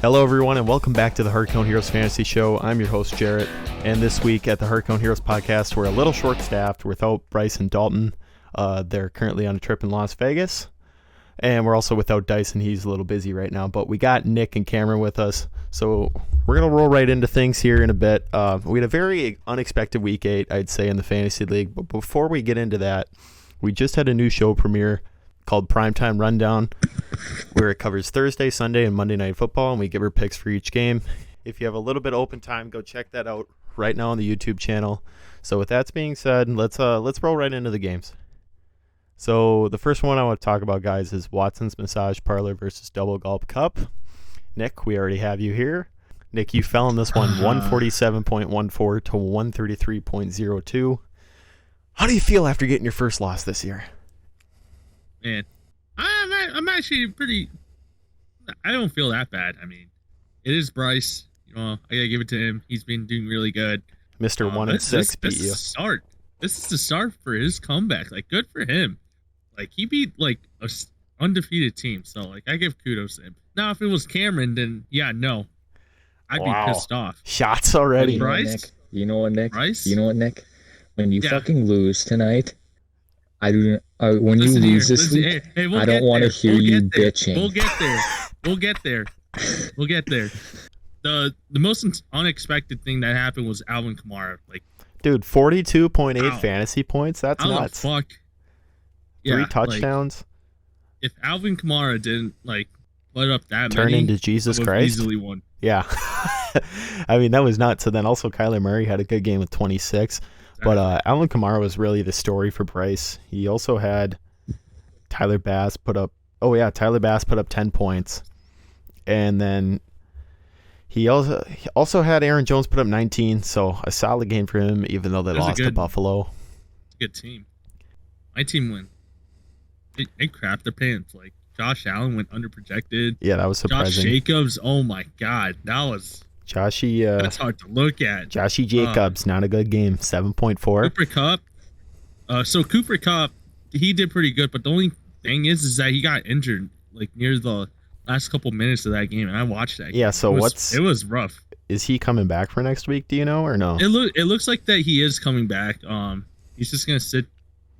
Hello everyone and welcome back to the Hardcount Heroes Fantasy Show. I'm your host Jarrett, and this week at the Hardcount Heroes podcast we're a little short-staffed without Bryce and Dalton. They're currently on a trip in Las Vegas, and we're also without Dyson. He's a little busy right now, but we got Nick and Cameron with us, so we're going to roll right into things here in a bit. We had a very unexpected week 8, I'd say, in the Fantasy League, but before we get into that, we just had a new show premiere called Primetime Rundown, where it covers Thursday, Sunday, and Monday Night Football, and we give our picks for each game. If you have a little bit of open time, go check that out right now on the YouTube channel. So with that being said, let's roll right into the games. So the first one I want to talk about, guys, is Watson's Massage Parlor versus Double Gulp Cup. Nick, we already have you here. Nick, you fell in this one 147.14 to 133.02. How do you feel after getting your first loss this year? Man, I'm actually pretty. I don't feel that bad. I mean, it is Bryce. You know, I gotta give it to him. He's been doing really good. Mr. 1-6 beat you. This is the start for his comeback. Like, good for him. Like, he beat like a undefeated team. So, like, I give kudos to him. Now, if it was Cameron, then yeah, no, I'd be pissed off. Shots already. Bryce, you know what, Nick? Bryce, you know what, Nick? When you fucking lose tonight, I do. When you lose this week, I don't want to hear you bitching. We'll get there. The most unexpected thing that happened was Alvin Kamara. Like, dude, 42.8 fantasy points. That's nuts. Fuck. 3 touchdowns. Like, if Alvin Kamara didn't put up that turn many, into Jesus Christ, easily won. Yeah. I mean, that was nuts. So then also Kyler Murray had a good game with 26. But Alvin Kamara was really the story for Bryce. He also had Tyler Bass put up 10 points. And then he also had Aaron Jones put up 19, so a solid game for him, even though they lost to Buffalo. Good team. My team went. They crapped their pants. Like, Josh Allen went underprojected. Yeah, that was surprising. Josh Jacobs, oh my God, that was... that's hard to look at. Joshy Jacobs, not a good game. 7.4. Cooper Kupp. So Cooper Kupp, he did pretty good, but the only thing is that he got injured like near the last couple minutes of that game, and I watched that. Yeah. Game. So it was rough. Is he coming back for next week? Do you know or no? It looks like that he is coming back. He's just gonna sit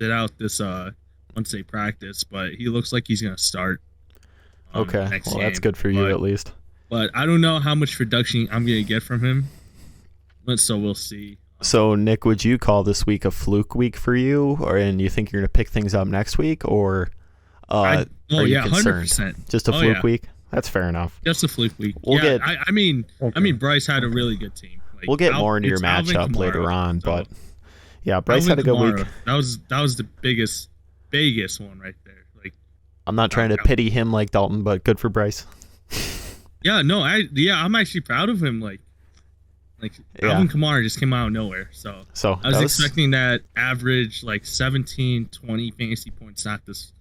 out this Wednesday practice, but he looks like he's gonna start. Okay. Next well, game. that's good for you at least. But I don't know how much production I'm going to get from him. So we'll see. So, Nick, would you call this week a fluke week for you? And you think you're going to pick things up next week? Or are you concerned? 100%. Just a fluke week? That's fair enough. Just a fluke week. I mean, Bryce had a really good team. Like, we'll get more into your matchup later on. But, yeah, Bryce had a good week. That was the biggest one right there. Like, I'm not trying to pity him like Dalton, but good for Bryce. Yeah, no, I'm actually proud of him. Like Alvin Kamara just came out of nowhere. So I was expecting that average 17, 20 fantasy points, not this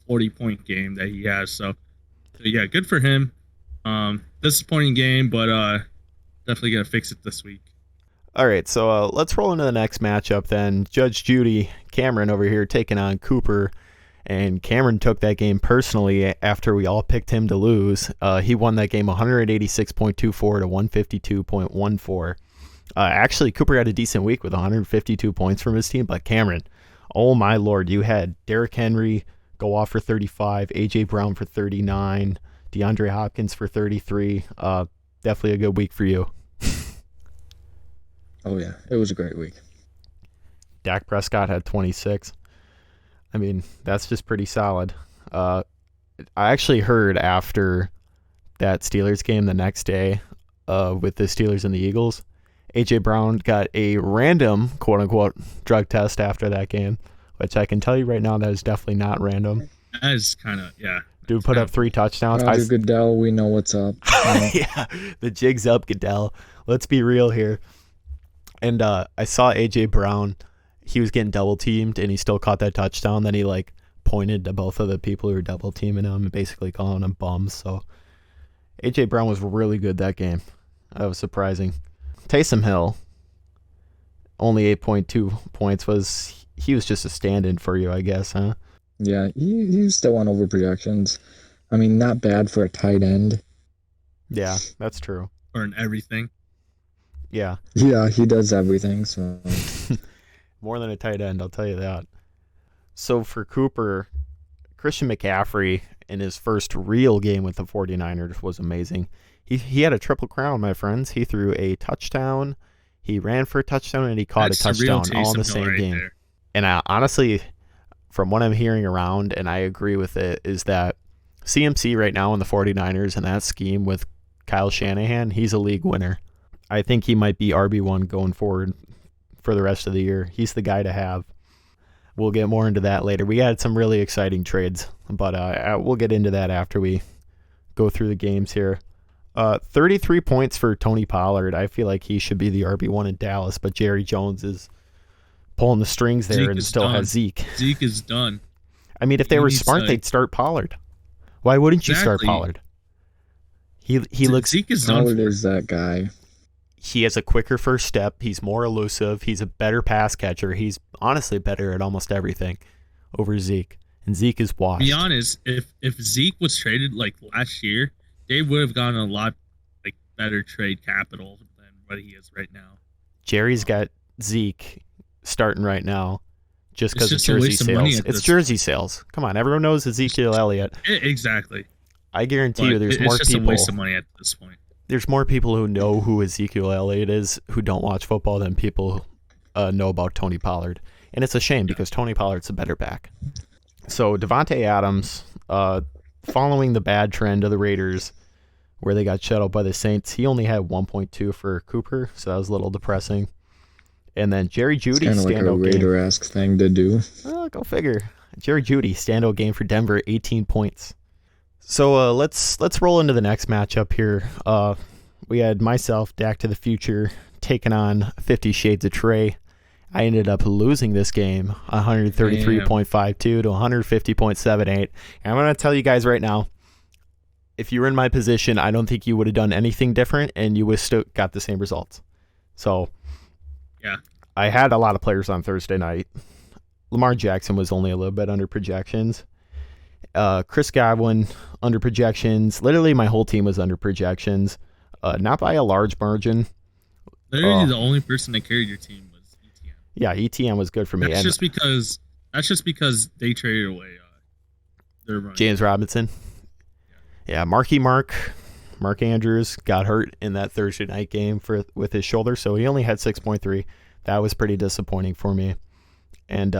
40-point game that he has. So yeah, good for him. Disappointing game, but definitely gonna fix it this week. All right, so let's roll into the next matchup then. Judge Judy, Cameron over here taking on Cooper. And Cameron took that game personally after we all picked him to lose. He won that game 186.24 to 152.14. Actually, Cooper had a decent week with 152 points from his team, but Cameron, oh my Lord, you had Derrick Henry go off for 35, A.J. Brown for 39, DeAndre Hopkins for 33. Definitely a good week for you. Oh, yeah, it was a great week. Dak Prescott had 26. I mean, that's just pretty solid. I actually heard after that Steelers game the next day with the Steelers and the Eagles, A.J. Brown got a random, quote-unquote, drug test after that game, which I can tell you right now that is definitely not random. That is kind of, yeah. Dude put up 3 touchdowns. Roger Goodell, we know what's up. Yeah, the jig's up, Goodell. Let's be real here. And I saw A.J. Brown. He was getting double teamed and he still caught that touchdown. Then he pointed to both of the people who were double teaming him and basically calling them bums. So AJ Brown was really good that game. That was surprising. Taysom Hill, only 8.2 points. He was just a stand-in for you, I guess, huh? Yeah, he's still on over projections. I mean, not bad for a tight end. Yeah, that's true. Or in everything. Yeah. Yeah, he does everything. So more than a tight end, I'll tell you that. So for Cooper, Christian McCaffrey in his first real game with the 49ers was amazing. He had a triple crown, my friends. He threw a touchdown, he ran for a touchdown, and he caught a touchdown all in the same game. There. And honestly, from what I'm hearing around, and I agree with it, is that CMC right now in the 49ers and that scheme with Kyle Shanahan, he's a league winner. I think he might be RB1 going forward for the rest of the year. He's the guy to have. We'll get more into that later. We had some really exciting trades, but we'll get into that after we go through the games here. 33 points for Tony Pollard. I feel like he should be the RB1 in Dallas, but Jerry Jones is pulling the strings there Zeke and still has Zeke. Zeke is done. I mean, if they were smart, they'd start Pollard. Why wouldn't you start Pollard? He looks. Zeke is done. Pollard is that guy. He has a quicker first step. He's more elusive. He's a better pass catcher. He's honestly better at almost everything over Zeke. And Zeke is washed. To be honest, if Zeke was traded like last year, they would have gotten a lot like better trade capital than what he is right now. Jerry's got Zeke starting right now just because of jersey sales. It's jersey sales. Come on, everyone knows Ezekiel Elliott. Exactly. I guarantee you there's more people. It's just a waste of money at this point. There's more people who know who Ezekiel Elliott is who don't watch football than people know about Tony Pollard. And it's a shame because Tony Pollard's a better back. So Devontae Adams, following the bad trend of the Raiders where they got shut out by the Saints, he only had 1.2 for Cooper, so that was a little depressing. And then Jerry Jeudy, kind of like a Raider-esque thing to do. Oh, go figure. Jerry Jeudy, standout game for Denver, 18 points. So let's roll into the next matchup here. We had myself, Dak to the Future, taking on 50 Shades of Trey. I ended up losing this game, 133.52 to 150.78. And I'm going to tell you guys right now, if you were in my position, I don't think you would have done anything different, and you would have still got the same results. So, yeah, I had a lot of players on Thursday night. Lamar Jackson was only a little bit under projections. Chris Godwin under projections. Literally, my whole team was under projections. Not by a large margin. Literally, the only person that carried your team was ETN. Yeah, ETN was good for me. That's just because they traded away their running. James Robinson. Yeah, Mark Andrews got hurt in that Thursday night game with his shoulder, so he only had 6.3. That was pretty disappointing for me. And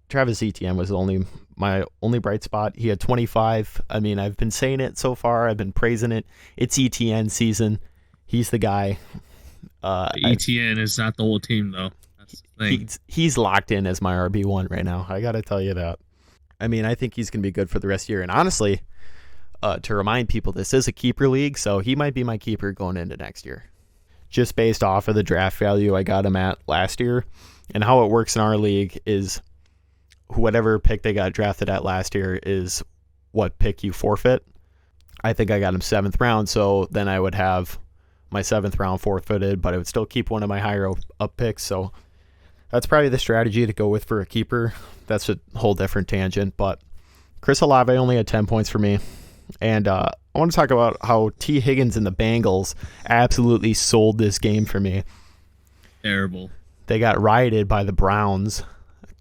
Travis Etienne was my only bright spot. He had 25. I mean, I've been saying it so far. I've been praising it. It's Etienne season. He's the guy. Etienne is not the whole team, though. That's the thing. He's locked in as my RB1 right now. I got to tell you that. I mean, I think he's going to be good for the rest of the year. And honestly, to remind people, this is a keeper league, so he might be my keeper going into next year. Just based off of the draft value I got him at last year. And how it works in our league is whatever pick they got drafted at last year is what pick you forfeit. I think I got him 7th round, so then I would have my 7th round forfeited, but I would still keep one of my higher up picks. So that's probably the strategy to go with for a keeper. That's a whole different tangent, but Chris Olave only had 10 points for me. And I want to talk about how T. Higgins and the Bengals absolutely sold this game for me. Terrible. They got rioted by the Browns.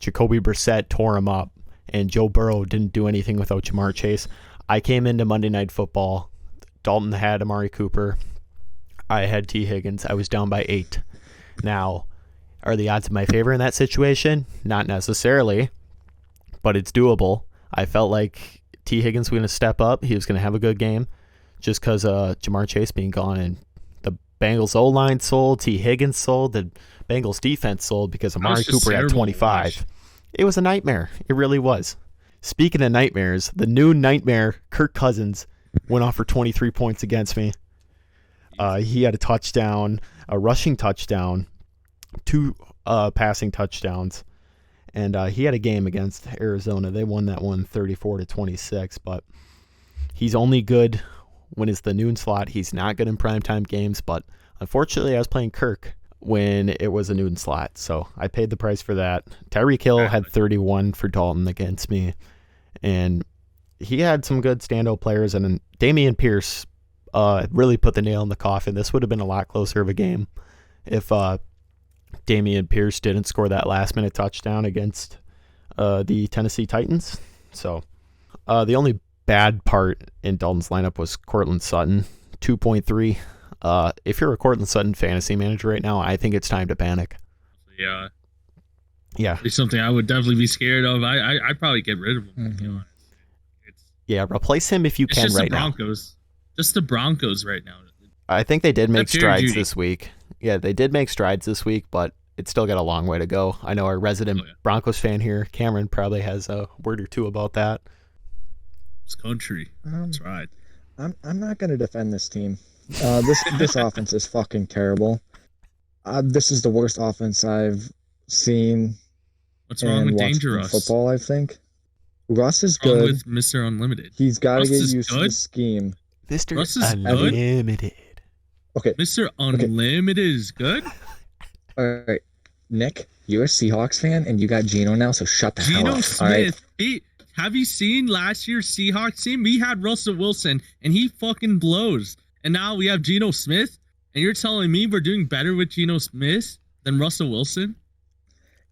Jacoby Brissett tore him up, and Joe Burrow didn't do anything without Jamar Chase. I came into Monday Night Football. Dalton had Amari Cooper. I had T. Higgins. I was down by 8. Now, are the odds in my favor in that situation? Not necessarily, but it's doable. I felt like T. Higgins was going to step up. He was going to have a good game just because Jamar Chase being gone, and the Bengals O-line sold, T. Higgins sold, the Bengals defense sold because Amari Cooper had 25. It was a nightmare. It really was. Speaking of nightmares, the new nightmare, Kirk Cousins, went off for 23 points against me. He had a touchdown, a rushing touchdown, 2 passing touchdowns. And he had a game against Arizona. They won that one 34-26, but he's only good when it's the noon slot. He's not good in primetime games, but unfortunately I was playing Kirk when it was a noon slot, so I paid the price for that. Tyreek Hill had 31 for Dalton against me, and he had some good standout players, and then Dameon Pierce really put the nail in the coffin. This would have been a lot closer of a game if Damian Pierce didn't score that last-minute touchdown against the Tennessee Titans. So the only bad part in Dalton's lineup was Cortland Sutton, 2.3. If you're a Cortland Sutton fantasy manager right now, I think it's time to panic. Yeah. Yeah. It's something I would definitely be scared of. I'd probably get rid of him. To be honest. Yeah, replace him if you can right now. Just the Broncos right now. I think they did make strides this week. Yeah, they did make strides this week, but it's still got a long way to go. I know our resident Broncos fan here, Cameron, probably has a word or two about that. It's country. That's right. I'm not going to defend this team. This offense is fucking terrible. This is the worst offense I've seen. What's wrong with Dangerous football? I think Russ is good. With Mr. Unlimited. He's got to get used to the scheme. Mr. Unlimited. Okay. Mr. Unlimited is good. All right, Nick, you're a Seahawks fan, and you got Geno now, so shut the hell up. Geno Smith. Right? Have you seen last year's Seahawks team? We had Russell Wilson, and he fucking blows. And now we have Geno Smith, and you're telling me we're doing better with Geno Smith than Russell Wilson?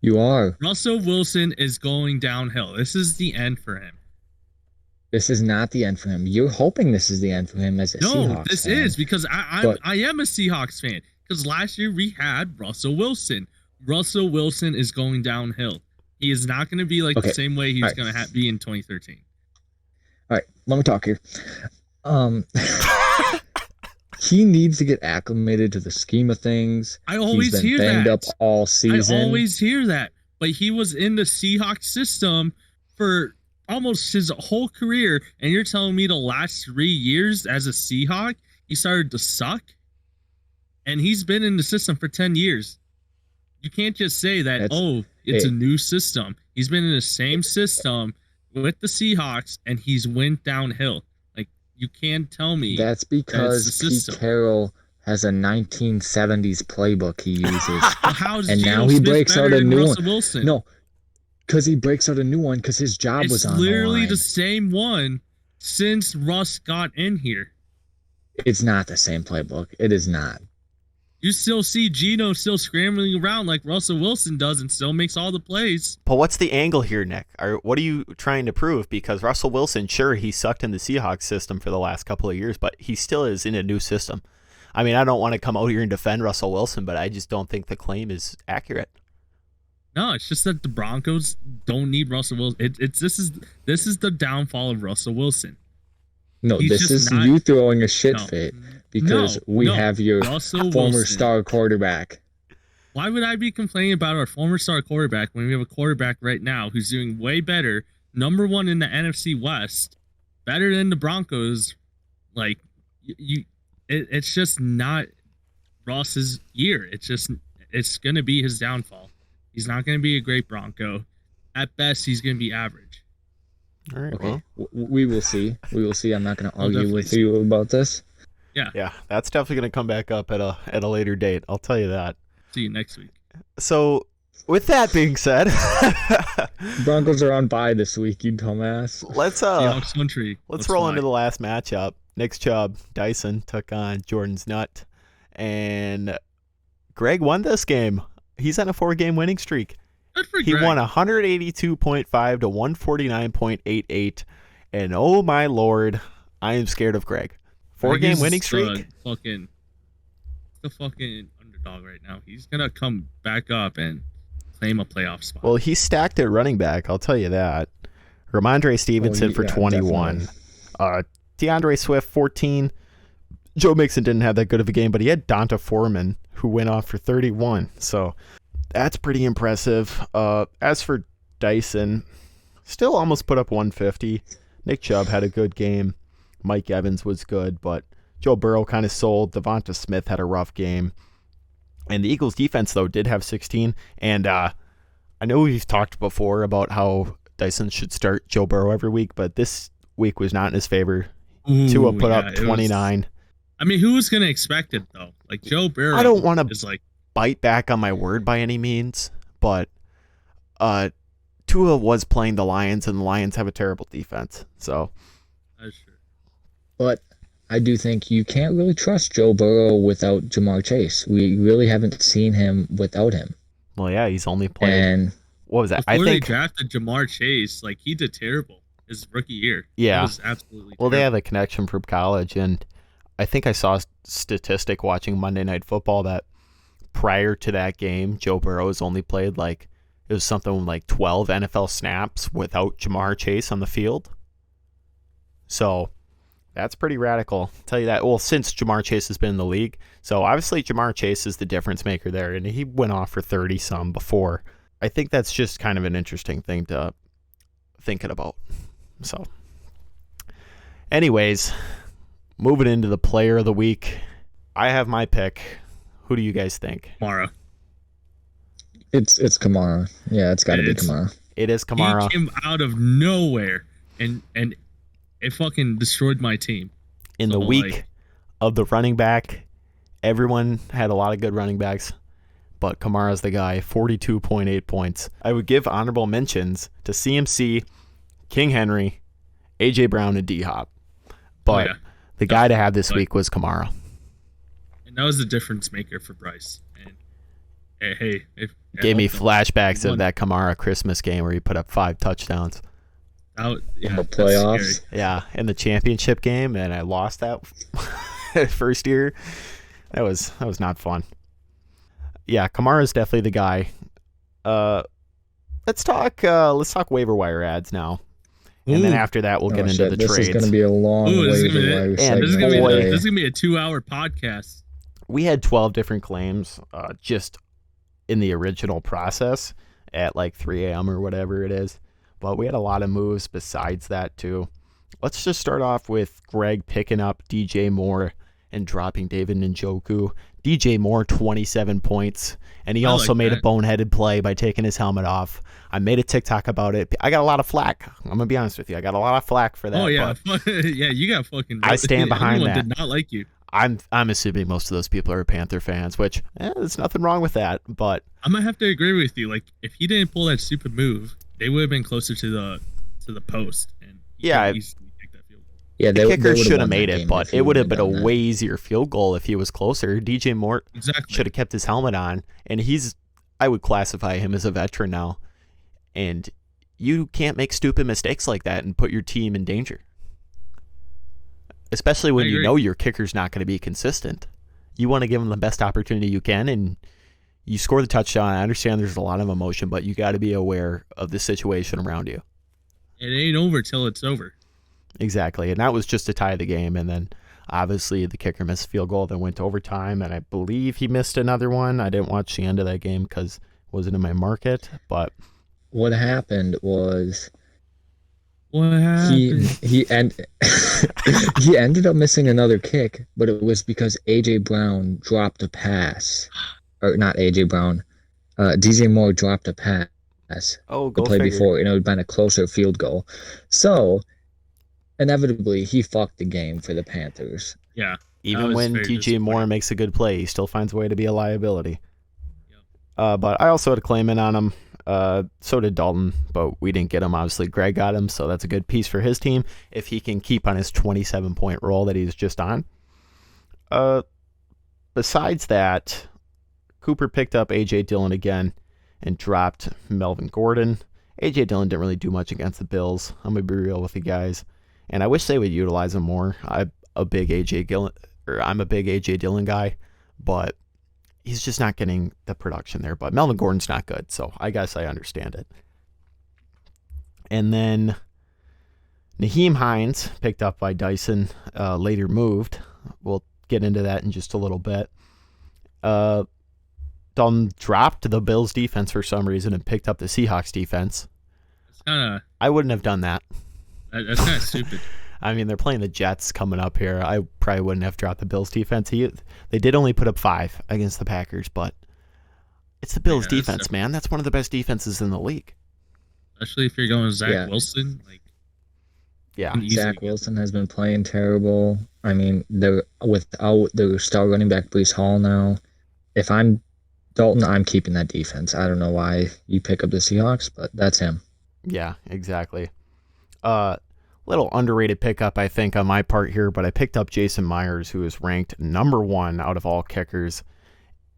You are. Russell Wilson is going downhill. This is the end for him. This is not the end for him. You're hoping this is the end for him as a Seahawks fan. No, this is because I am a Seahawks fan. Because last year we had Russell Wilson. Russell Wilson is going downhill. He is not going to be the same way he was going to be in 2013. All right, let me talk here. He needs to get acclimated to the scheme of things. I always hear that. He's been banged up all season. I always hear that. But he was in the Seahawks system for almost his whole career, and you're telling me the last 3 years as a Seahawk, he started to suck? And he's been in the system for 10 years. You can't just say that, it's a new system. He's been in the same system with the Seahawks, and he's went downhill. You can't tell me that's because Pete Carroll has a 1970s playbook he uses. And now he breaks out a new one. Wilson? No, because he breaks out a new one because his job was on the line. It's literally the same one since Russ got in here. It's not the same playbook. It is not. You still see Geno still scrambling around like Russell Wilson does and still makes all the plays. But what's the angle here, Nick? What are you trying to prove? Because Russell Wilson, sure, he sucked in the Seahawks system for the last couple of years, but he still is in a new system. I mean, I don't want to come out here and defend Russell Wilson, but I just don't think the claim is accurate. No, it's just that the Broncos don't need Russell Wilson. This is the downfall of Russell Wilson. No, this is you throwing a shit fit. Because we have your former star quarterback. Why would I be complaining about our former star quarterback when we have a quarterback right now who's doing way better, number one in the NFC West, better than the Broncos? It's just not Ross's year. It's going to be his downfall. He's not going to be a great Bronco. At best, he's going to be average. All right. Okay. Well, we will see. We will see. I'm not going to argue with you about this. Yeah, that's definitely going to come back up at a later date. I'll tell you that. See you next week. So, with that being said, Broncos are on bye this week, you dumbass. Let's roll into the last matchup. Nick Chubb, Dyson took on Jordan's Nut, and Greg won this game. He's on a 4-game winning streak. Good for He Greg. won 182.5 to 149.88, and oh my lord, I am scared of Greg. 4-game winning streak. The fucking underdog right now. He's gonna come back up and claim a playoff spot. Well, he's stacked at running back. I'll tell you that. Ramondre Stevenson for 21. DeAndre Swift 14. Joe Mixon didn't have that good of a game, but he had Donta Foreman who went off for 31. So that's pretty impressive. As for Dyson, still almost put up 150. Nick Chubb had a good game. Mike Evans was good, but Joe Burrow kind of sold. Devonta Smith had a rough game. And the Eagles defense, though, did have 16. And I know we've talked before about how Dyson should start Joe Burrow every week, but this week was not in his favor. Tua put up 29. Who was going to expect it, though? Joe Burrow. I don't want to bite back on my word by any means, but Tua was playing the Lions, and the Lions have a terrible defense. So, that's true. But I do think you can't really trust Joe Burrow without Jamar Chase. We really haven't seen him without him. Well, yeah, he's only played. And what was that? Before they drafted Jamar Chase, like he did terrible his rookie year. Yeah, it was absolutely. Well, terrible. They have a connection from college, and I think I saw a statistic watching Monday Night Football that prior to that game, Joe Burrow's only played it was something like 12 NFL snaps without Jamar Chase on the field. So that's pretty radical. I'll tell you that. Well, since Jamar Chase has been in the league. So obviously Jamar Chase is the difference maker there, and he went off for 30-some before. I think that's just kind of an interesting thing to thinking about. So anyways, moving into the player of the week. I have my pick. Who do you guys think? Kamara. It's Kamara. Yeah, it's got to be Kamara. It is Kamara. He came out of nowhere and it fucking destroyed my team. In the week of the running back, everyone had a lot of good running backs, but Kamara's the guy, 42.8 points. I would give honorable mentions to CMC, King Henry, A.J. Brown, and D-Hop. But the guy to have this week was Kamara. And that was the difference maker for Bryce. And hey, gave me flashbacks of that Kamara Christmas game where he put up 5 touchdowns. In the playoffs. Yeah, in the championship game, and I lost that first year. That was not fun. Yeah, Kamara's definitely the guy. Let's talk waiver wire ads now. And then after that, we'll get into the trades. This is going to be a long waiver wire segment. This is going to be a 2-hour podcast. We had 12 different claims just in the original process at 3 a.m. or whatever it is. But we had a lot of moves besides that, too. Let's just start off with Greg picking up DJ Moore and dropping David Njoku. DJ Moore, 27 points. And he also made a boneheaded play by taking his helmet off. I made a TikTok about it. I got a lot of flack. I'm going to be honest with you. I got a lot of flack for that. Oh, yeah. Yeah, you got fucking... I stand behind that. Everyone did not like you. I'm assuming most of those people are Panther fans, which there's nothing wrong with that. But I might have to agree with you. If he didn't pull that stupid move, they would have been closer to the post. And easily take that field goal. Yeah, the kicker should have made it, but it would have been a way easier field goal if he was closer. DJ Moore should have kept his helmet on, and I would classify him as a veteran now. And you can't make stupid mistakes like that and put your team in danger. Especially when you know your kicker's not going to be consistent. You want to give him the best opportunity you can, and you score the touchdown. I understand there's a lot of emotion, but you got to be aware of the situation around you. It ain't over till it's over. Exactly, and that was just to tie the game, and then obviously the kicker missed a field goal that went to overtime, and I believe he missed another one. I didn't watch the end of that game because it wasn't in my market, but... What happened was... He he ended up missing another kick, but it was because A.J. Brown dropped a pass. Or not A.J. Brown. DJ Moore dropped a pass. Oh, go the play figure. before, and it would have been a closer field goal. So, inevitably, he fucked the game for the Panthers. Yeah. Even when DJ Moore makes a good play, he still finds a way to be a liability. Yep. But I also had a claim in on him. So did Dalton, but we didn't get him. Obviously, Greg got him, so that's a good piece for his team if he can keep on his 27-point roll that he's just on. Besides that, Cooper picked up A.J. Dillon again and dropped Melvin Gordon. A.J. Dillon didn't really do much against the Bills. I'm going to be real with you guys. And I wish they would utilize him more. I'm a big A.J. Dillon guy, but he's just not getting the production there. But Melvin Gordon's not good, so I guess I understand it. And then Nyheim Hines, picked up by Dyson, later moved. We'll get into that in just a little bit. Dalton dropped the Bills defense for some reason and picked up the Seahawks defense. I wouldn't have done that. That's kind of stupid. I mean, they're playing the Jets coming up here. I probably wouldn't have dropped the Bills defense. They did only put up 5 against the Packers, but it's the Bills defense, man. That's one of the best defenses in the league. Especially if you're going with Zach Wilson. Zach Wilson has been playing terrible. I mean, they're without their star running back, Breece Hall now. If I'm Dalton, I'm keeping that defense. I don't know why you pick up the Seahawks, but that's him. Yeah, exactly. little underrated pickup, I think, on my part here, but I picked up Jason Myers, who is ranked number 1 out of all kickers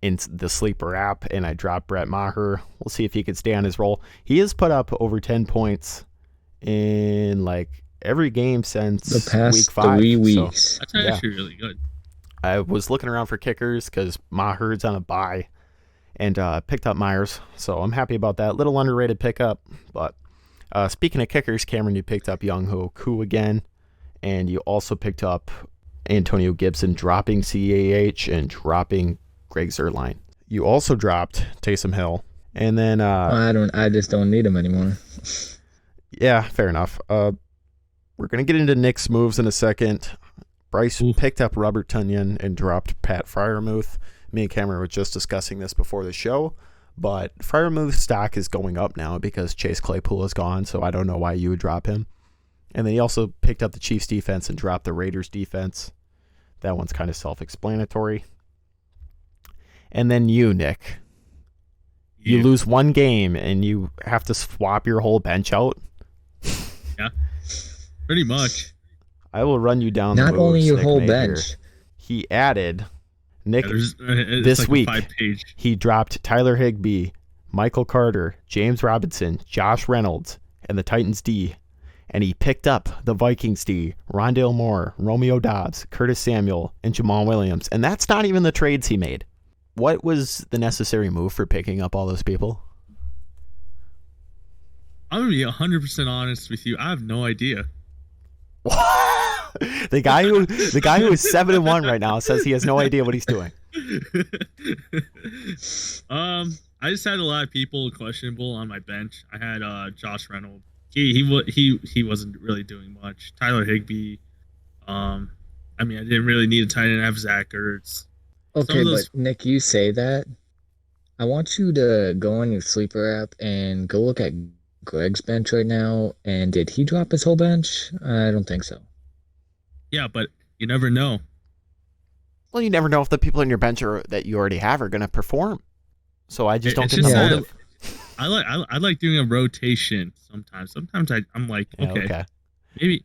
in the Sleeper app, and I dropped Brett Maher. We'll see if he could stay on his roll. He has put up over 10 points in like every game since the past week 5. 3 weeks. So, that's actually really good. I was looking around for kickers because Maher's on a bye, and picked up Myers, so I'm happy about that. Little underrated pickup, but speaking of kickers, Cameron, you picked up Young-Ho Koo again, and you also picked up Antonio Gibson dropping CAH and dropping Greg Zuerlein. You also dropped Taysom Hill, and then I just don't need him anymore. Yeah, fair enough. We're gonna get into Nick's moves in a second. Bryce picked up Robert Tonyan and dropped Pat Freiermuth. Me and Cameron were just discussing this before the show, but Freiermuth's stock is going up now because Chase Claypool is gone, so I don't know why you would drop him. And then he also picked up the Chiefs defense and dropped the Raiders defense. That one's kind of self-explanatory. And then you, Nick. You lose one game and you have to swap your whole bench out. Yeah, pretty much. I will run you down Not the moves only your Nick whole made bench. here. He added, Nick, this like week, he dropped Tyler Higbee, Michael Carter, James Robinson, Josh Reynolds, and the Titans D. And he picked up the Vikings D, Rondale Moore, Romeo Doubs, Curtis Samuel, and Jamal Williams. And that's not even the trades he made. What was the necessary move for picking up all those people? I'm going to be 100% honest with you. I have no idea. The guy who is 7-1 right now says he has no idea what he's doing. I just had a lot of people questionable on my bench. I had Josh Reynolds. He wasn't really doing much. Tyler Higbee. I didn't really need a tight end. I have Zach Ertz. Okay, but Nick, you say that. I want you to go on your Sleeper app and go look at Greg's bench right now. And did he drop his whole bench? I don't think so. Yeah, but you never know. Well, you never know if the people in your bench that you already have are going to perform. So I just don't get the motive. I like doing a rotation sometimes. Sometimes I'm like, okay. Maybe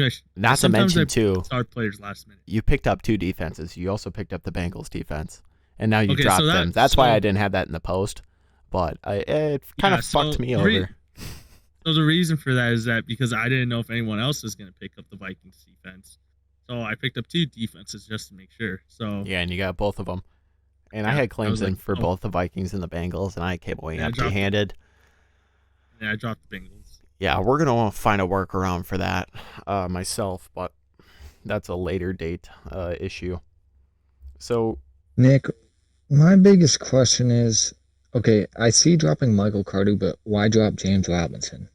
I should. Not to mention, too, start players last minute. You picked up 2 defenses. You also picked up the Bengals defense. And now you dropped them. That's why I didn't have that in the post. But it kind of fucked me over. So the reason for that is that because I didn't know if anyone else was going to pick up the Vikings defense. So I picked up 2 defenses just to make sure. So yeah, and you got both of them. And I had claims in for both the Vikings and the Bengals, and I came away empty-handed. Yeah, I dropped the Bengals. Yeah, we're going to find a workaround for that myself, but that's a later date issue. So, Nick, my biggest question is, okay, I see dropping Michael Carter, but why drop James Robinson?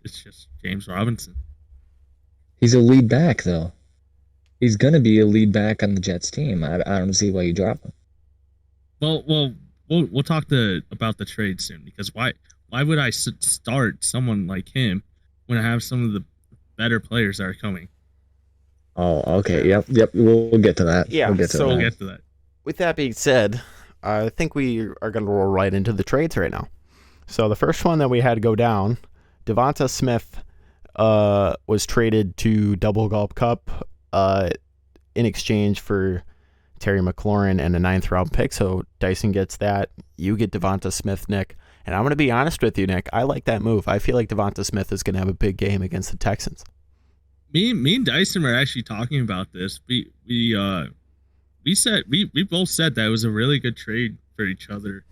It's just James Robinson. He's a lead back, though. He's going to be a lead back on the Jets team. I don't see why you drop him. Well, we'll talk about the trade soon, because why would I start someone like him when I have some of the better players that are coming? Oh, okay. Yep. We'll get to that. Yeah, we'll get to that. With that being said, I think we are going to roll right into the trades right now. So the first one that we had to go down, Devonta Smith was traded to Double Gulp Cup in exchange for Terry McLaurin and a 9th round pick. So Dyson gets that. You get Devonta Smith, Nick. And I'm going to be honest with you, Nick. I like that move. I feel like Devonta Smith is going to have a big game against the Texans. Me and Dyson were actually talking about this. We both said that it was a really good trade for each other.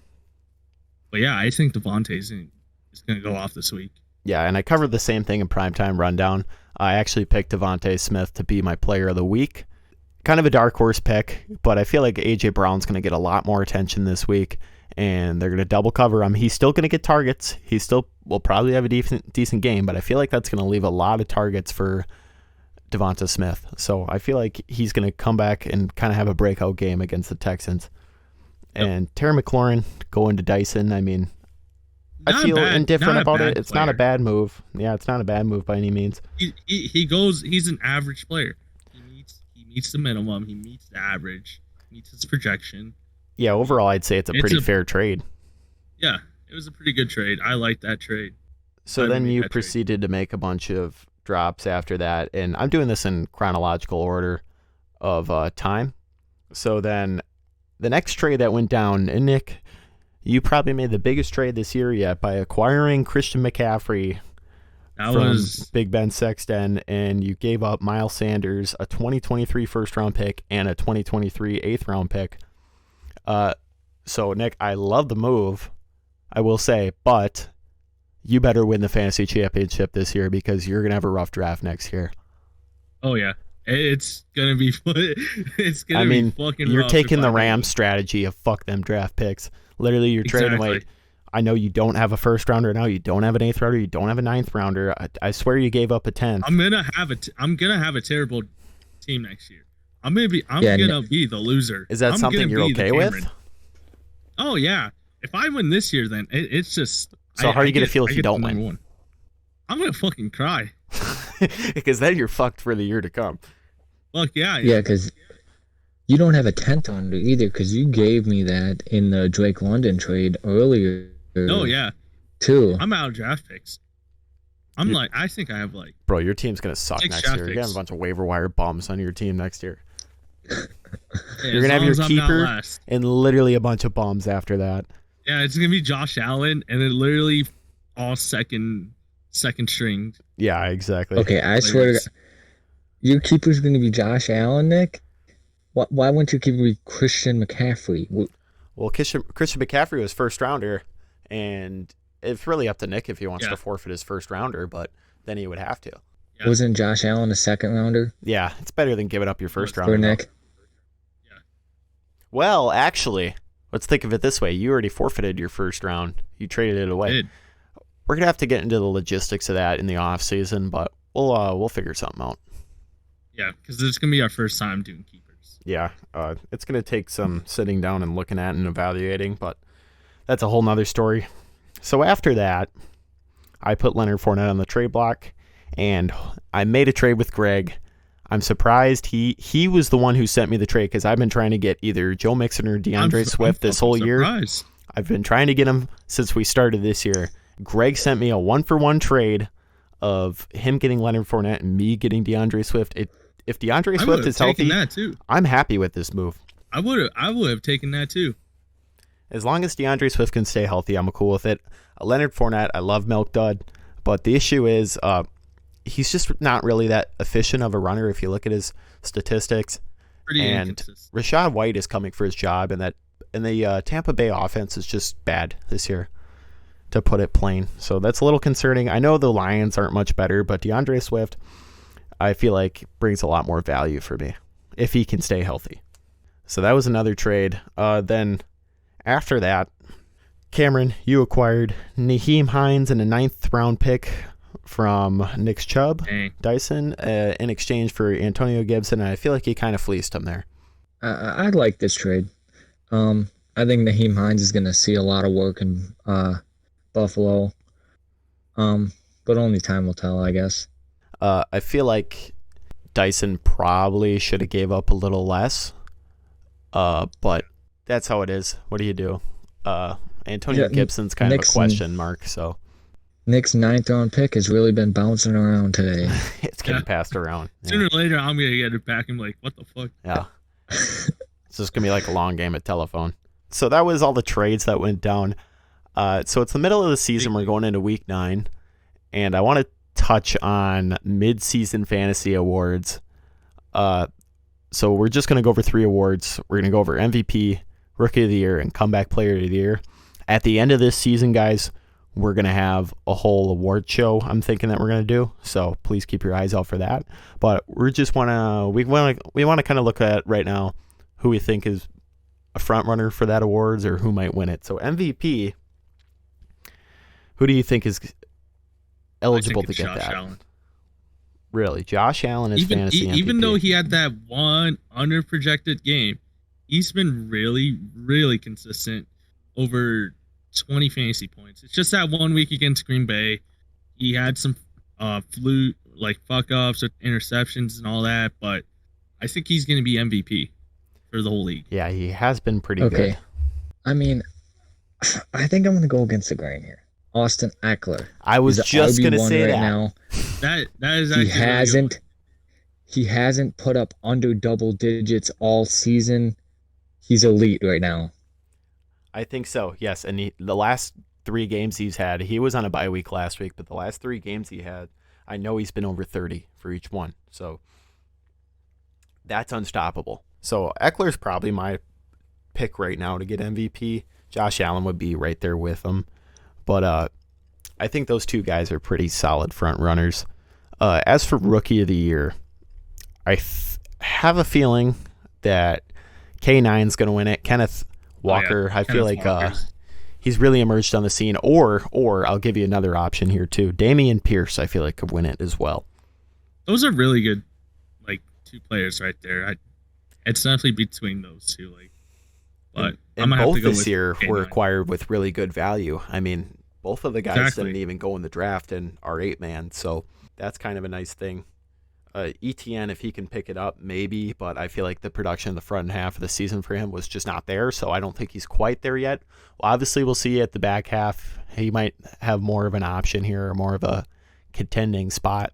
But yeah, I think Devonta is going to go off this week. Yeah, and I covered the same thing in Primetime Rundown. I actually picked Devonta Smith to be my player of the week. Kind of a dark horse pick, but I feel like A.J. Brown's going to get a lot more attention this week, and they're going to double cover him. He's still going to get targets. He still will probably have a decent game, but I feel like that's going to leave a lot of targets for Devonta Smith. So I feel like he's going to come back and kind of have a breakout game against the Texans. Yep. And Terry McLaurin going to Dyson, I mean, I feel indifferent about it. It's not a bad move. Yeah, it's not a bad move by any means. He's an average player. He meets the minimum. He meets the average. Meets his projection. Yeah, overall, I'd say it's a pretty fair trade. Yeah, it was a pretty good trade. I like that trade. So then you proceeded to make a bunch of drops after that, and I'm doing this in chronological order of time. So then the next trade that went down, and Nick, you probably made the biggest trade this year yet by acquiring Christian McCaffrey from Big Ben Sexton, and you gave up Miles Sanders, a 2023 first-round pick, and a 2023 eighth-round pick. So, Nick, I love the move, I will say, but you better win the fantasy championship this year because you're going to have a rough draft next year. Oh, yeah. It's going to be fucking you're rough taking the Rams strategy of fuck them draft picks. Literally, you're trading away. I know you don't have a first rounder now. You don't have an eighth rounder. You don't have a ninth rounder. I swear you gave up a 10th. I'm gonna have a terrible team next year. I'm gonna be the loser. Is that something you're okay with? Oh yeah. If I win this year, then it's just. So how are you gonna feel if you don't win? I'm gonna fucking cry. Because then you're fucked for the year to come. Fuck yeah. Yeah, because you don't have a 10th rounder either. Because you gave me that in the Drake London trade earlier. Oh yeah, too. I'm out of draft picks. I think I have like. Bro, your team's gonna suck next year. You're gonna have a bunch of waiver wire bums on your team next year. You're gonna have your keeper and literally a bunch of bums after that. Yeah, it's gonna be Josh Allen and then literally all second string. Yeah, exactly. Okay, I swear to God, your keeper's gonna be Josh Allen, Nick. Why wouldn't your keeper be Christian McCaffrey? Well, Christian McCaffrey was first rounder. And it's really up to Nick if he wants to forfeit his first rounder, but then he would have to. Yeah. Wasn't Josh Allen a second rounder? Yeah, it's better than giving up your first rounder. For Nick. Yeah. Well, actually, let's think of it this way. You already forfeited your first round. You traded it away. We're going to have to get into the logistics of that in the off season, but we'll figure something out. Yeah, because it's going to be our first time doing keepers. Yeah, it's going to take some sitting down and looking at and evaluating, but that's a whole nother story. So after that, I put Leonard Fournette on the trade block, and I made a trade with Greg. I'm surprised he was the one who sent me the trade because I've been trying to get either Joe Mixon or DeAndre Swift this whole year. I've been trying to get him since we started this year. Greg sent me a 1-for-1 trade of him getting Leonard Fournette and me getting DeAndre Swift. If DeAndre Swift is healthy, I'm happy with this move. I would have taken that too. As long as DeAndre Swift can stay healthy, I'm cool with it. Leonard Fournette, I love Milk Dud, but the issue is he's just not really that efficient of a runner if you look at his statistics. Pretty inconsistent. Rachaad White is coming for his job, and the Tampa Bay offense is just bad this year, to put it plain. So that's a little concerning. I know the Lions aren't much better, but DeAndre Swift, I feel like brings a lot more value for me if he can stay healthy. So that was another trade. Then after that, Cameron, you acquired Nyheim Hines and a 9th round pick from Nick Chubb, Dyson, in exchange for Antonio Gibson, and I feel like he kind of fleeced him there. I like this trade. I think Nyheim Hines is going to see a lot of work in Buffalo, but only time will tell, I guess. I feel like Dyson probably should have gave up a little less, but that's how it is. What do you do? Antonio Gibson's kind of a question mark. So Nick's 9th round pick has really been bouncing around today. It's getting passed around. Sooner or later, I'm gonna get it back. I'm like, what the fuck? Yeah. It's just gonna be like a long game of telephone. So that was all the trades that went down. So it's the middle of the season. We're going into week 9, and I want to touch on mid-season fantasy awards. So we're just gonna go over 3 awards. We're gonna go over MVP, Rookie of the Year, and Comeback Player of the Year. At the end of this season, guys, we're going to have a whole award show I'm thinking that we're going to do. So please keep your eyes out for that. But we want to kind of look at right now who we think is a front runner for that awards or who might win it. So MVP, who do you think is eligible to get Josh that? Allen. Really? Josh Allen is fantasy MVP. Even though he had that one under-projected game, he's been really, really consistent over 20 fantasy points. It's just that 1 week against Green Bay. He had some fuck-ups with interceptions and all that, but I think he's going to be MVP for the whole league. Yeah, he has been pretty good. I mean, I think I'm going to go against the grain here. Austin Eckler. I was just going to say right that. Now. That is actually he hasn't put up under double digits all season. He's elite right now. I think so, yes. And the last 3 games he's had, he was on a bye week last week, but the last 3 games he had, I know he's been over 30 for each one. So that's unstoppable. So Eckler's probably my pick right now to get MVP. Josh Allen would be right there with him. But I think those 2 guys are pretty solid front runners. As for Rookie of the Year, I have a feeling that K9's going to win it. Kenneth Walker, I feel like he's really emerged on the scene. Or I'll give you another option here too. Dameon Pierce, I feel like, could win it as well. Those are really good, 2 players right there. It's definitely between those 2. But and both this year were acquired with really good value. I mean, both of the guys didn't even go in the draft and are 8-man, so that's kind of a nice thing. ETN, if he can pick it up, maybe, but I feel like the production in the front half of the season for him was just not there, so I don't think he's quite there yet. Well, obviously, we'll see at the back half. He might have more of an option here, or more of a contending spot.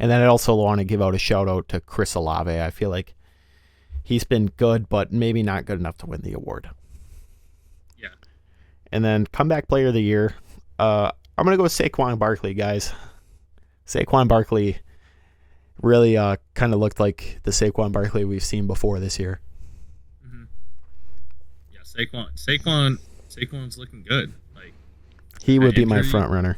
And then I also want to give out a shout-out to Chris Olave. I feel like he's been good, but maybe not good enough to win the award. Yeah. And then comeback player of the year, I'm going to go with Saquon Barkley, guys. Saquon Barkley really kind of looked like the Saquon Barkley we've seen before this year. Mm-hmm. Yeah, Saquon's looking good. He would be my front runner.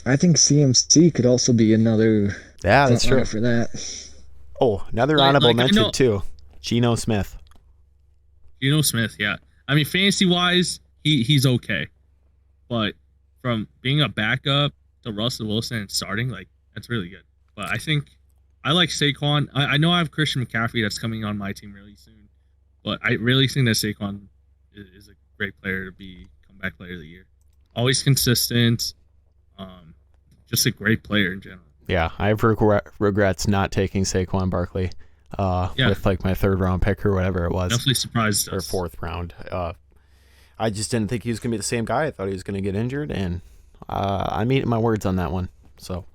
I think CMC could also be another. Yeah, that's true for that. Oh, another honorable mention too, Geno Smith. Geno Smith, yeah. I mean, fantasy wise, he's okay, but from being a backup to Russell Wilson and starting, that's really good. But I think I like Saquon. I know I have Christian McCaffrey that's coming on my team really soon, but I really think that Saquon is a great player to be comeback player of the year. Always consistent, just a great player in general. Yeah, I have regrets not taking Saquon Barkley with my 3rd round pick or whatever it was. Definitely surprised us. Or 4th round. I just didn't think he was going to be the same guy. I thought he was going to get injured, and I'm eating my words on that one. So,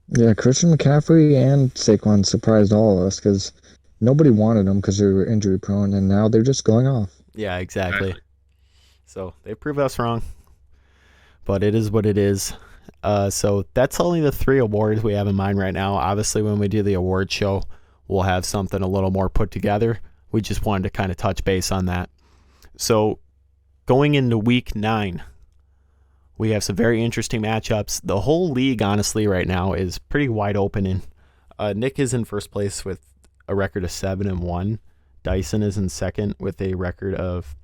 yeah, Christian McCaffrey and Saquon surprised all of us because nobody wanted them because they were injury prone, and now they're just going off. Yeah, exactly. So they proved us wrong, but it is what it is. So that's only the 3 awards we have in mind right now. Obviously, when we do the award show, we'll have something a little more put together. We just wanted to kind of touch base on that. So going into week 9, we have some very interesting matchups. The whole league, honestly, right now is pretty wide open. And Nick is in first place with a record of 7-1. Dyson is in second with a record of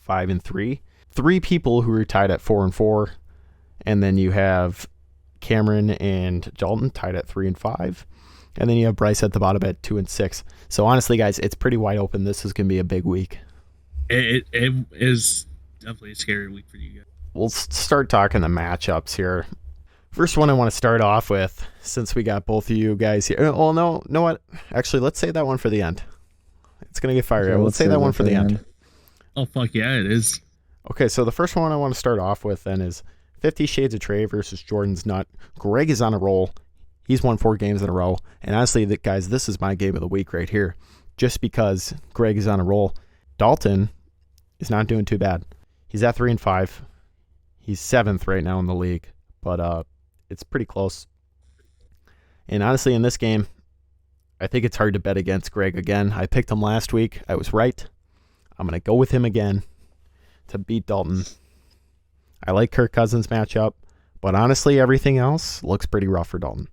5-3. 3 people who are tied at 4-4. And then you have Cameron and Dalton tied at 3-5. And then you have Bryce at the bottom at 2-6. So honestly, guys, it's pretty wide open. This is going to be a big week. It is definitely a scary week for you guys. We'll start talking the matchups here. First one I want to start off with, since we got both of you guys here. Well, no, know what? Actually, let's save that one for the end. It's going to get fired. Let's save that one for the end. Oh, fuck yeah, it is. Okay, so the first one I want to start off with then is 50 Shades of Trey versus Jordan's Nut. Greg is on a roll. He's won 4 games in a row. And honestly, guys, this is my game of the week right here. Just because Greg is on a roll. Dalton is not doing too bad. He's at 3-5. He's 7th right now in the league. But it's pretty close. And honestly, in this game, I think it's hard to bet against Greg again. I picked him last week. I was right. I'm going to go with him again to beat Dalton. I like Kirk Cousins' matchup, but honestly, everything else looks pretty rough for Dalton.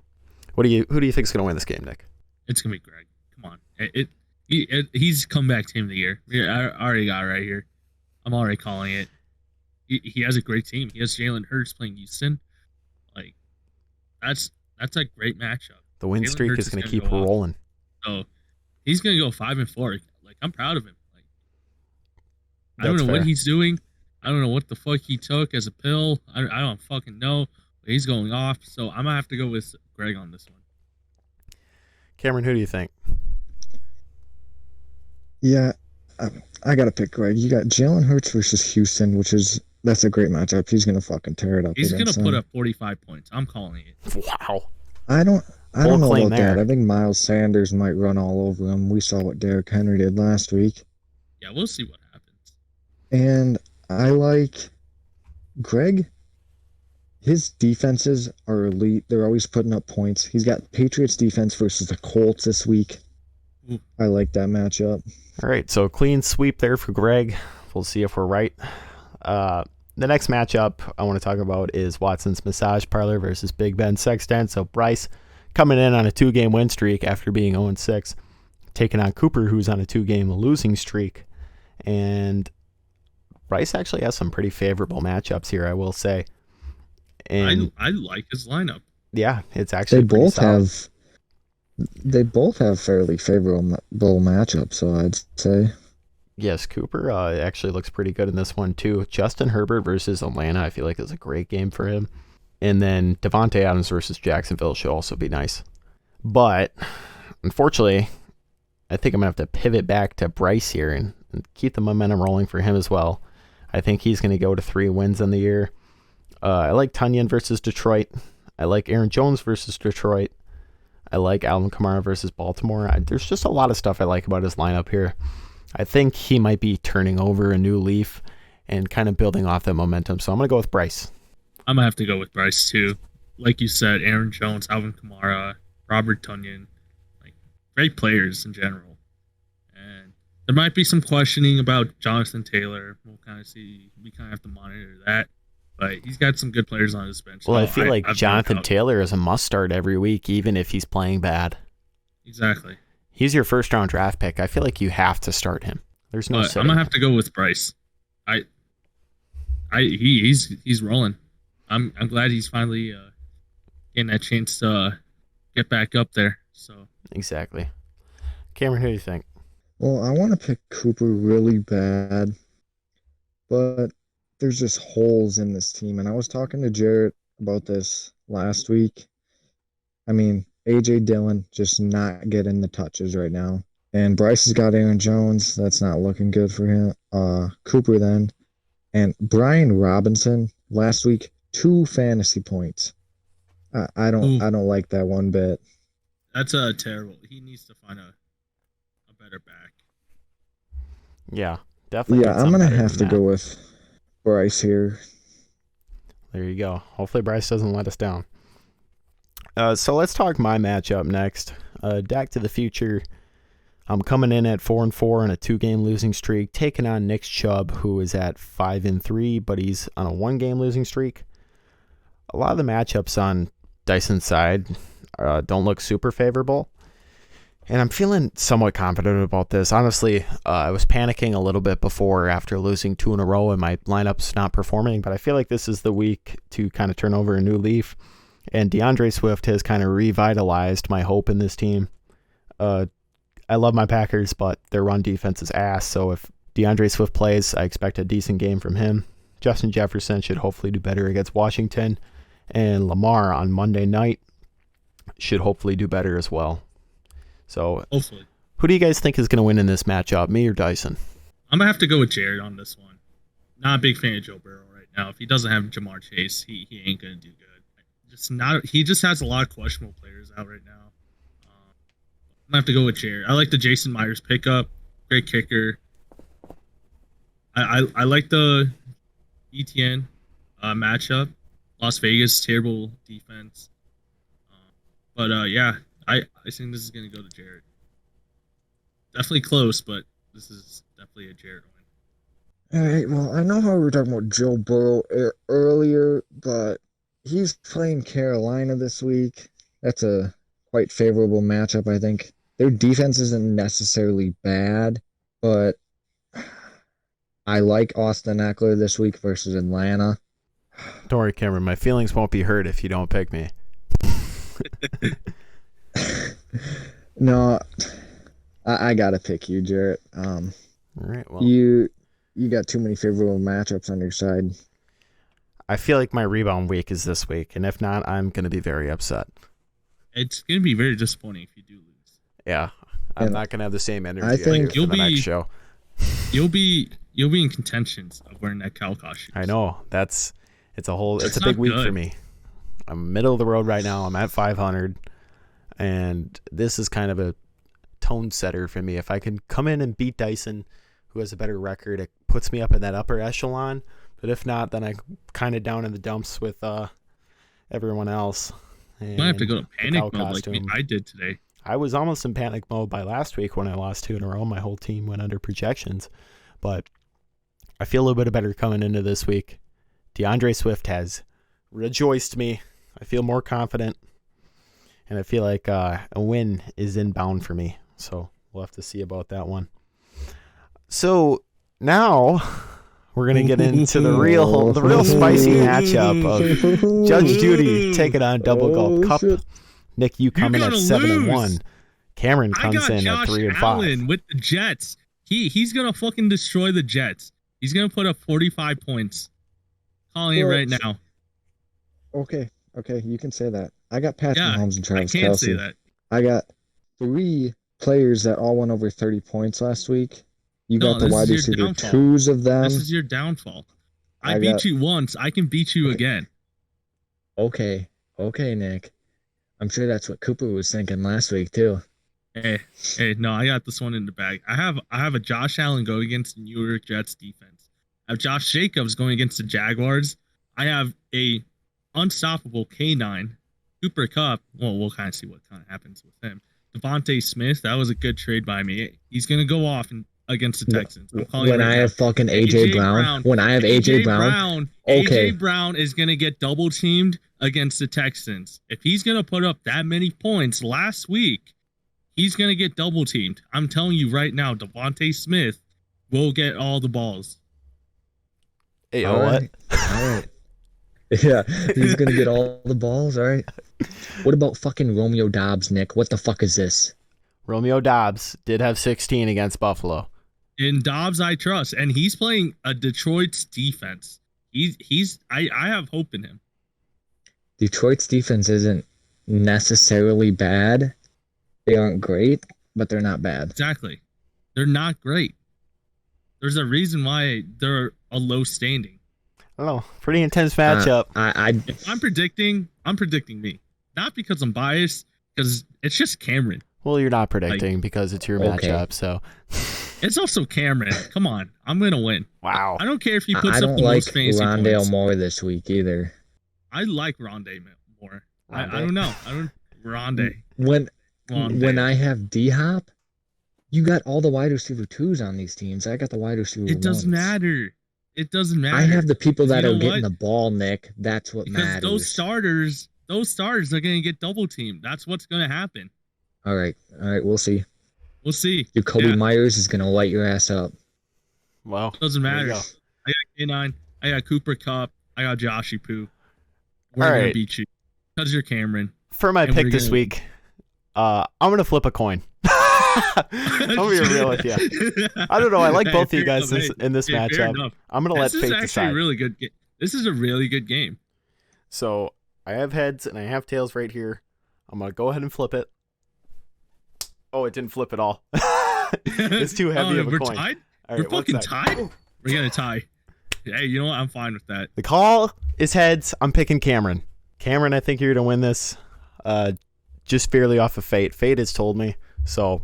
Who do you think is going to win this game, Nick? It's going to be Greg. Come on. He's comeback team of the year. I already got it right here. I'm already calling it. He has a great team. He has Jalen Hurts playing Houston. That's a great matchup. The win streak is going to keep rolling. So he's going to go 5-4. I'm proud of him. I don't know what he's doing. I don't know what the fuck he took as a pill. I don't fucking know. But he's going off. So I'm going to have to go with Greg on this one. Cameron, who do you think? Yeah, I got to pick Greg. You got Jalen Hurts versus Houston, that's a great matchup. He's going to fucking tear it up. He's going to put up 45 points. I'm calling it. Wow. I don't know about that. I think Miles Sanders might run all over him. We saw what Derrick Henry did last week. Yeah, we'll see what happens. And I like Greg. His defenses are elite. They're always putting up points. He's got Patriots defense versus the Colts this week. Ooh. I like that matchup. All right, so clean sweep there for Greg. We'll see if we're right. The next matchup I want to talk about is Watson's Massage Parlor versus Big Ben Sexton. So Bryce coming in on a 2-game win streak after being 0-6, taking on Cooper, who's on a 2-game losing streak. And Bryce actually has some pretty favorable matchups here, I will say. And I like his lineup. Yeah, it's actually pretty solid. They both have fairly favorable matchups, so I'd say. Yes, Cooper actually looks pretty good in this one, too. Justin Herbert versus Atlanta, I feel like is a great game for him. And then Devontae Adams versus Jacksonville should also be nice. But, unfortunately, I think I'm going to have to pivot back to Bryce here and keep the momentum rolling for him as well. I think he's going to go to 3 wins in the year. I like Tunyon versus Detroit. I like Aaron Jones versus Detroit. I like Alvin Kamara versus Baltimore. There's just a lot of stuff I like about his lineup here. I think he might be turning over a new leaf and kind of building off that momentum. So I'm going to go with Bryce. I'm going to have to go with Bryce, too. Like you said, Aaron Jones, Alvin Kamara, Robert Tunyon. Like, great players in general. And there might be some questioning about Jonathan Taylor. We'll kind of see. We kind of have to monitor that. But he's got some good players on his bench. Well, I feel like Jonathan Taylor is a must-start every week, even if he's playing bad. Exactly. He's your first-round draft pick. I feel like you have to start him. There's no. I'm gonna have to go with Bryce. He's rolling. I'm glad he's finally getting that chance to get back up there. So exactly. Cameron, who do you think? Well, I want to pick Cooper really bad, but there's just holes in this team. And I was talking to Jarrett about this last week. I mean, A.J. Dillon just not getting the touches right now. And Bryce has got Aaron Jones. That's not looking good for him. Cooper then. And Brian Robinson last week, 2 fantasy points. I don't like that one bit. That's terrible. He needs to find a better back. Yeah, definitely. Yeah, I'm going to have to go with Bryce here. There you go. Hopefully Bryce doesn't let us down. So let's talk my matchup next. Dak to the future. I'm coming in at 4-4 on a 2-game losing streak, taking on Nick Chubb, who is at 5-3, but he's on a 1-game losing streak. A lot of the matchups on Dyson's side don't look super favorable, and I'm feeling somewhat confident about this. Honestly, I was panicking a little bit before after losing 2 in a row and my lineup's not performing, but I feel like this is the week to kind of turn over a new leaf, and DeAndre Swift has kind of revitalized my hope in this team. I love my Packers, but their run defense is ass, so if DeAndre Swift plays, I expect a decent game from him. Justin Jefferson should hopefully do better against Washington, and Lamar on Monday night should hopefully do better as well. So, hopefully. Who do you guys think is going to win in this matchup, me or Dyson? I'm going to have to go with Jarrett on this one. Not a big fan of Joe Burrow right now. If he doesn't have Jamar Chase, he ain't going to do good. He just has a lot of questionable players out right now. I'm going to have to go with Jarrett. I like the Jason Myers pickup. Great kicker. I like the ETN matchup. Las Vegas, terrible defense. But yeah, I think this is going to go to Jarrett. Definitely close, but this is definitely a Jarrett win. All right, well, I know how we were talking about Joe Burrow earlier, but he's playing Carolina this week. That's a quite favorable matchup, I think. Their defense isn't necessarily bad, but I like Austin Eckler this week versus Atlanta. Don't worry, Cameron. My feelings won't be hurt if you don't pick me. No, I gotta pick you, Jarrett. All right, well, you got too many favorable matchups on your side. I feel like my rebound week is this week, and if not, I'm going to be very upset. It's going to be very disappointing if you do lose. Yeah, I'm not going to have the same energy I think for the next show. you'll be in contentions of wearing that cow costume. I know. It's a big week for me. I'm middle of the road right now. I'm at 500, and this is kind of a tone setter for me. If I can come in and beat Dyson, who has a better record, it puts me up in that upper echelon. But if not, then I'm kind of down in the dumps with everyone else. You might have to go to panic mode like I did today. I was almost in panic mode by last week when I lost 2 in a row. My whole team went under projections. But I feel a little bit better coming into this week. DeAndre Swift has rejoiced me. I feel more confident. And I feel like a win is inbound for me. So we'll have to see about that one. So now we're going to get into the real spicy matchup of Judge Judy taking on Double Gulp Cup. Shit. Nick, you come in at 7-1. Cameron comes in at 3-5. Allen with the Jets. He's going to fucking destroy the Jets. He's going to put up 45 points. Calling it right now. Okay, you can say that. I got Patrick Mahomes and Travis Kelce. I can't say that. I got 3 players that all went over 30 points last week. You got the wide receiver 2s of them. This is your downfall. I beat you once. I can beat you again. Okay, Nick. I'm sure that's what Cooper was thinking last week too. Hey, no, I got this one in the bag. I have a Josh Allen going against the New York Jets defense. I have Josh Jacobs going against the Jaguars. I have a unstoppable K9, Cooper Kupp. Well, we'll kind of see what kind of happens with him. Devontae Smith, that was a good trade by me. He's going to go off against the Texans. When I have fucking AJ Brown. When I have AJ Brown. Okay. AJ Brown is going to get double teamed against the Texans. If he's going to put up that many points last week, he's going to get double teamed. I'm telling you right now, Devontae Smith will get all the balls. Hey, all right. Yeah, he's going to get all the balls. All right. What about fucking Romeo Doubs, Nick? What the fuck is this? Romeo Doubs did have 16 against Buffalo. In Dobbs, I trust, and he's playing a Detroit's defense. I have hope in him. Detroit's defense isn't necessarily bad. They aren't great, but they're not bad. Exactly. They're not great. There's a reason why they're a low standing. I don't know. Pretty intense matchup. If I'm predicting me. Not because I'm biased, because it's just Cameron. Well, you're not predicting because it's your matchup, so. It's also Cameron. Come on. I'm going to win. Wow. I don't care if he puts up the most fantasy points. I don't like Rondale Moore this week either. I like Rondale Moore. I don't know. Rondale. When I have D-Hop, you got all the wide receiver 2s on these teams. I got the wide receiver 1s. It doesn't matter. I have the people that are getting the ball, Nick. That's what matters. Because those starters are going to get double teamed. That's what's going to happen. All right. We'll see. Jacoby Myers is going to light your ass up. Well, doesn't matter. I got K9. I got Cooper Kupp. I got Joshy Poo. We're going to beat you. Because you're Cameron. For my pick this week, I'm going to flip a coin. I'm going to be real with you. I don't know. I like both of you guys in this matchup. I'm going to let fate decide. This is actually a really good game. This is a really good game. So I have heads and I have tails right here. I'm going to go ahead and flip it. Oh, it didn't flip at all. It's too heavy of a coin. Tied? Right, we're fucking tied? We're going to tie. Hey, you know what? I'm fine with that. The call is heads. I'm picking Cameron. Cameron, I think you're going to win this just fairly off of fate. Fate has told me. So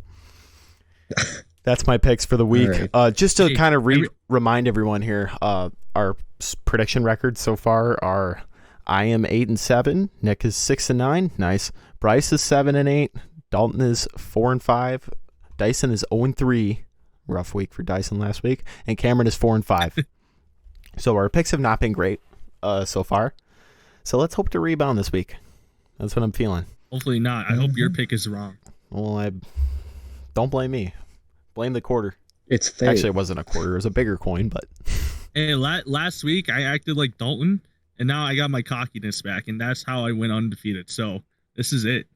that's my picks for the week. Right. Just to kind of remind everyone here, our prediction records so far are I am 8-7. Nick is 6-9. Nice. Bryce is 7-8. Dalton is 4-5. Dyson is 0-3. Rough week for Dyson last week. And Cameron is 4-5. So our picks have not been great so far. So let's hope to rebound this week. That's what I'm feeling. Hopefully not. I hope your pick is wrong. Well, don't blame me. Blame the quarter. It's fake. Actually, it wasn't a quarter. It was a bigger coin, but. Hey, last week I acted like Dalton, and now I got my cockiness back, and that's how I went undefeated. So this is it.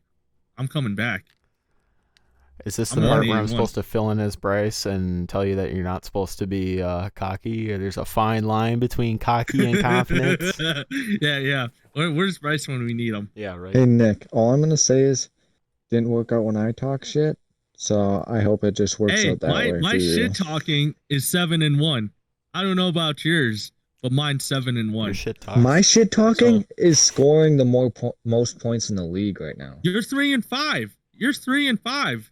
I'm coming back. Is this the part where I'm supposed to fill in as Bryce and tell you that you're not supposed to be cocky? Or there's a fine line between cocky and confidence? Yeah. Where's Bryce when we need him? Yeah, right. Hey, Nick, all I'm going to say is didn't work out when I talk shit. So I hope it just works out that way. My shit talking is 7-1. I don't know about yours, but mine's 7-1. My shit talking is scoring the most points in the league right now. You're 3-5. You're 3-5.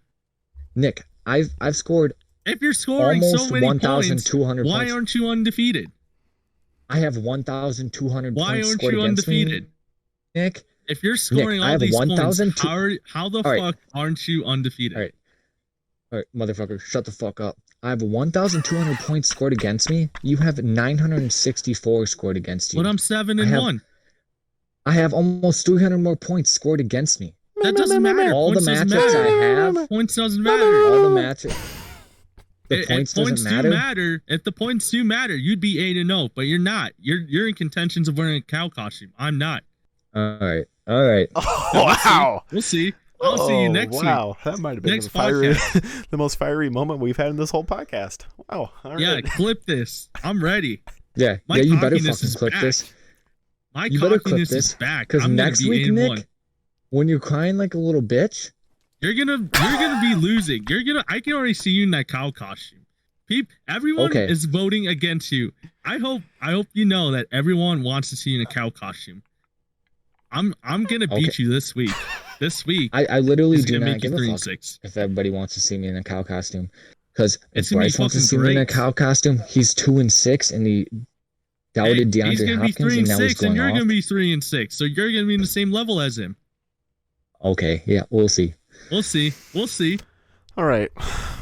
Nick, I've scored. If you're scoring so many 1,200 points, why aren't you undefeated? I have 1,200 Why points aren't scored you undefeated? Me. Nick, if you're scoring all these points, how the fuck aren't you undefeated? All right, motherfucker, shut the fuck up. I have 1,200 points scored against me. You have 964 scored against you. But I'm 7-1. I have almost 300 more points scored against me. That doesn't matter. All the matchups I have. Points doesn't matter. All the matches. The points doesn't matter. If the points do matter, you'd be 8-0, but you're not. You're in contentions of wearing a cow costume. I'm not. All right. Oh, wow. We'll see. I'll see you next week. Wow, that might have been the most fiery moment we've had in this whole podcast. Wow. All right. Clip this. I'm ready. Yeah, you better fucking clip this. My cockiness is back. Because next week, Nick, when you're crying like a little bitch, you're gonna be losing. I can already see you in that cow costume. Everyone is voting against you. I hope you know that everyone wants to see you in a cow costume. I'm gonna beat you this week. This week, I literally do not give a fuck if everybody wants to see me in a cow costume. Because if Bryce wants to see me in a cow costume, he's 2-6, and he doubted DeAndre Hopkins, and now he's going and you're off. gonna be 3-6, so you're gonna be in the same level as him. Okay, yeah, we'll see. We'll see. All right.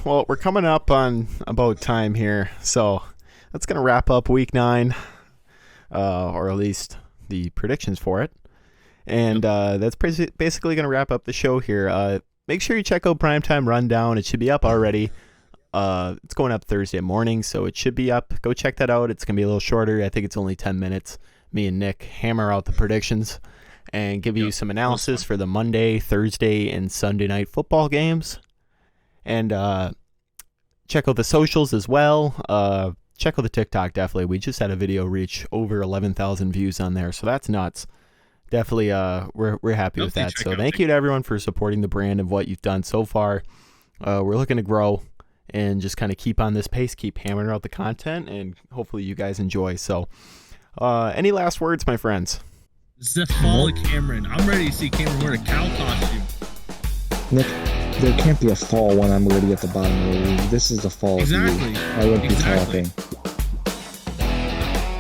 Well, we're coming up on about time here, so that's gonna wrap up week 9, or at least the predictions for it. And that's basically going to wrap up the show here. Make sure you check out Primetime Rundown. It should be up already. It's going up Thursday morning, so it should be up. Go check that out. It's going to be a little shorter. I think it's only 10 minutes. Me and Nick hammer out the predictions and give you some analysis for the Monday, Thursday, and Sunday night football games. And check out the socials as well. Check out the TikTok, definitely. We just had a video reach over 11,000 views on there, so that's nuts. Definitely, we're happy with that. So thank you to everyone for supporting the brand and what you've done so far. We're looking to grow and just kind of keep on this pace, keep hammering out the content, and hopefully you guys enjoy. So any last words, my friends? Zephalic Cameron. I'm ready to see Cameron wear a cow costume. Nick, there can't be a fall when I'm already at the bottom of the league. This is the fall of the league. I wouldn't be talking.